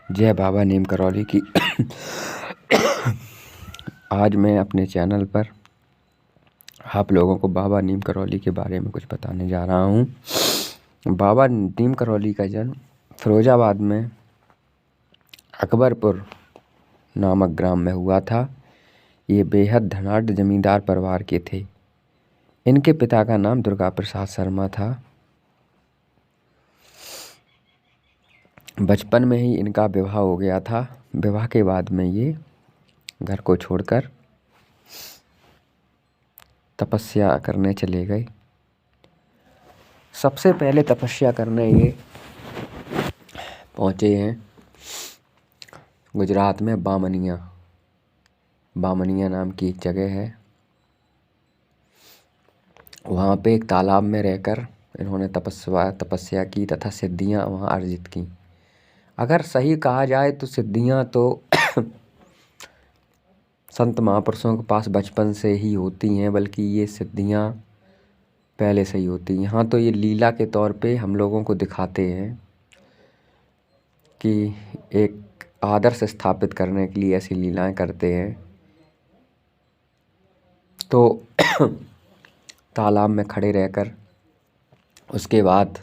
जय बाबा नीम करौली की। आज मैं अपने चैनल पर आप लोगों को बाबा नीम करौली के बारे में कुछ बताने जा रहा हूँ। बाबा नीम करौली का जन्म फिरोजाबाद में अकबरपुर नामक ग्राम में हुआ था। ये बेहद धनाढ्य जमींदार परिवार के थे। इनके पिता का नाम दुर्गा प्रसाद शर्मा था। बचपन में ही इनका विवाह हो गया था। विवाह के बाद में ये घर को छोड़कर तपस्या करने चले गए। सबसे पहले तपस्या करने ये पहुँचे हैं गुजरात में बामनिया नाम की एक जगह है। वहाँ पे एक तालाब में रहकर इन्होंने तपस्या की तथा सिद्धियाँ वहाँ अर्जित की। अगर सही कहा जाए तो सिद्धियाँ तो संत महापुरुषों के पास बचपन से ही होती हैं, बल्कि ये सिद्धियाँ पहले से ही होती हैं। यहाँ तो ये लीला के तौर पे हम लोगों को दिखाते हैं कि एक आदर्श स्थापित करने के लिए ऐसी लीलाएं करते हैं। तो तालाब में खड़े रहकर उसके बाद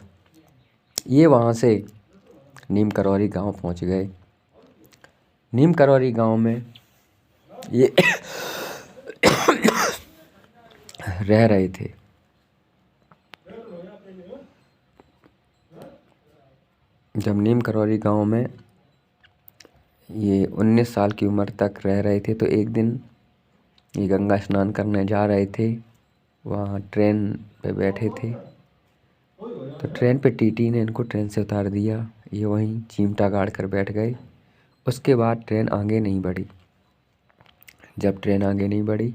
ये वहाँ से नीम करौली गांव पहुँच गए। नीम करौली गांव में ये रह रहे थे। जब नीम करौली गांव में ये 19 साल की उम्र तक रह रहे थे तो एक दिन ये गंगा स्नान करने जा रहे थे। वहाँ ट्रेन पे बैठे थे तो ट्रेन पे टीटी ने इनको ट्रेन से उतार दिया। ये वहीं चिमटा गाड़ कर बैठ गए। उसके बाद ट्रेन आगे नहीं बढ़ी। जब ट्रेन आगे नहीं बढ़ी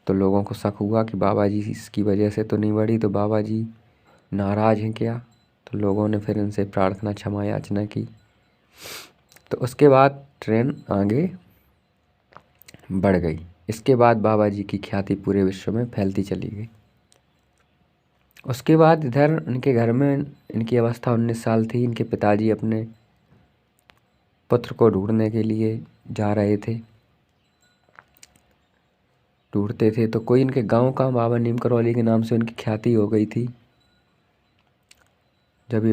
तो लोगों को शक हुआ कि बाबा जी इसकी वजह से तो नहीं बढ़ी, तो बाबा जी नाराज़ हैं क्या। तो लोगों ने फिर इनसे प्रार्थना क्षमा याचना की। तो उसके बाद ट्रेन आगे बढ़ गई। इसके बाद बाबा जी की ख्याति पूरे विश्व में फैलती चली गई। उसके बाद इधर इनके घर में इनकी अवस्था 19 साल थी। इनके पिताजी अपने पुत्र को ढूंढने के लिए जा रहे थे। ढूंढते थे तो कोई इनके गांव का बाबा नीम करौली के नाम से उनकी ख्याति हो गई थी। जब ये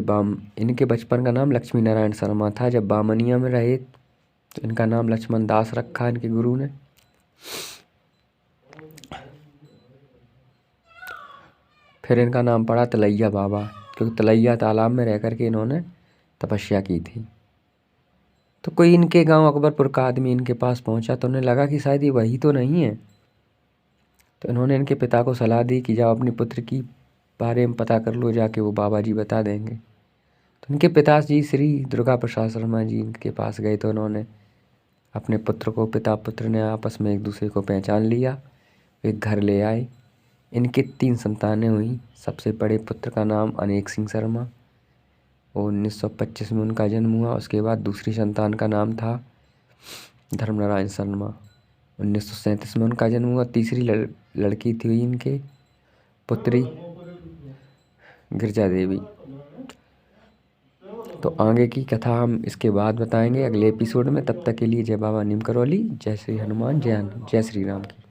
इनके बचपन का नाम लक्ष्मी नारायण शर्मा था। जब बामनिया में रहे तो इनका नाम लक्ष्मण दास रखा इनके गुरु ने। फिर इनका नाम पड़ा तलैया बाबा, क्योंकि तलैया तालाब में रह कर के इन्होंने तपस्या की थी। तो कोई इनके गांव अकबरपुर का आदमी इनके पास पहुंचा तो उन्हें लगा कि शायद ये वही तो नहीं है। तो इन्होंने इनके पिता को सलाह दी कि जाओ अपने पुत्र की बारे में पता कर लो, जाके वो बाबा जी बता देंगे। तो इनके पिताजी श्री दुर्गा प्रसाद शर्मा जी इनके पास गए तो उन्होंने अपने पुत्र को, पिता पुत्र ने आपस में एक दूसरे को पहचान लिया। एक घर ले आए। इनके 3 संतानें हुई। सबसे बड़े पुत्र का नाम अनेक सिंह शर्मा, और 1925 में उनका जन्म हुआ। उसके बाद दूसरी संतान का नाम था धर्मनारायण शर्मा, 1937 में उनका जन्म हुआ। तीसरी लड़की थी इनके पुत्री गिरजा देवी। तो आगे की कथा हम इसके बाद बताएंगे अगले एपिसोड में। तब तक के लिए जय बाबा नीम करौली, जय श्री हनुमान, जय श्री राम की।